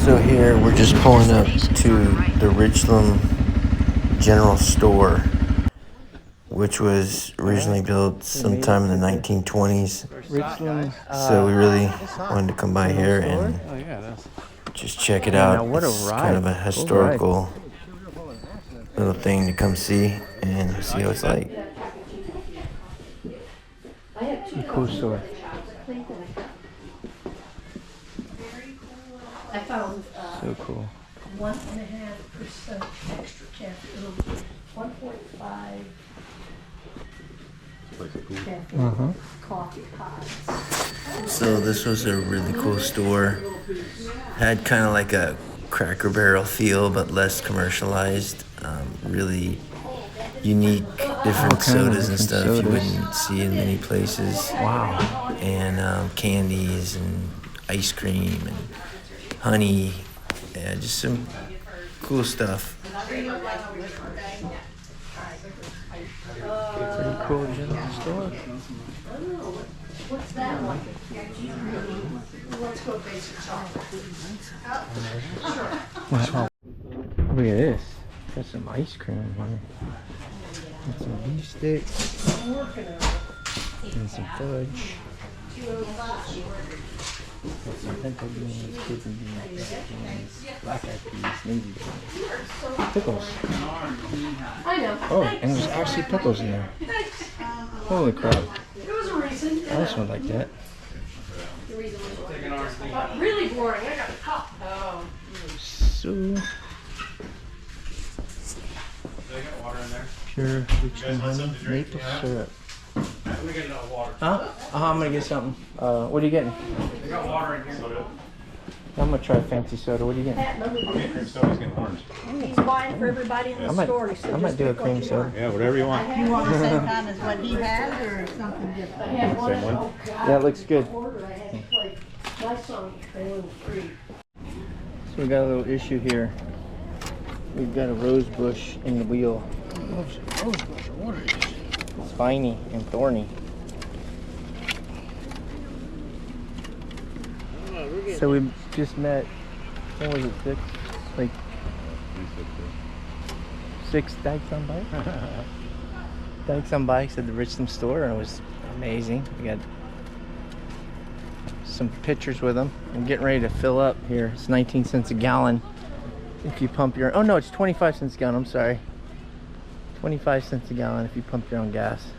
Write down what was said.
So here we're just pulling up to the Richland General store, which was originally built sometime in the 1920s. Richland. So we really wanted to come by here and just check it out. It's kind of a historical little thing to come see and see what it's like. Cool store. I found So cool. 1.5% extra caffeine, 1.5 caffeine coffee pods. So this was a really cool store. Had kind of like a Cracker Barrel feel, but less commercialized. Really unique, different sodas and stuff you wouldn't see in many places. Wow. And candies and ice cream and honey. Yeah, just some cool stuff. Pretty cool general store. What's that one? Let's go basic chocolate. Wow. Look at this. Got some ice cream here. Got some beef sticks. And some fudge. Got some pinto beans, kidney beans, black eyed peas, navy beans. Pickles. I know. Oh, and there's actually pickles in there. Holy crap. There was a reason. I also like that. Really boring. I got a cup. Oh. So They got water in there. pure Richland honey, maple syrup. We get enough water. Huh? I'm gonna get something. What are you getting? They got water in here. Soda. I'm gonna try a fancy soda. What are you getting? Cream soda's getting orange. He's buying for everybody in the store. He said, I might just do a pick what cream you soda. want. Yeah, whatever you want. You want the same kind as what he has or something different? I had one. Same one? Oh, God. Yeah, it looks good. Order, I had to play my song, Trailing Free. So we got a little issue here. We've got a rose bush in the wheel. Rose bush, what is it? It's spiny and thorny. So we just met, what was it, six dykes on bikes? Dykes on bikes at the Richland store, and it was amazing. We got some pictures with them. I'm getting ready to fill up here. It's 19 cents a gallon if you pump your, oh no, it's 25 cents a gallon, I'm sorry. 25 cents a gallon if you pump your own gas.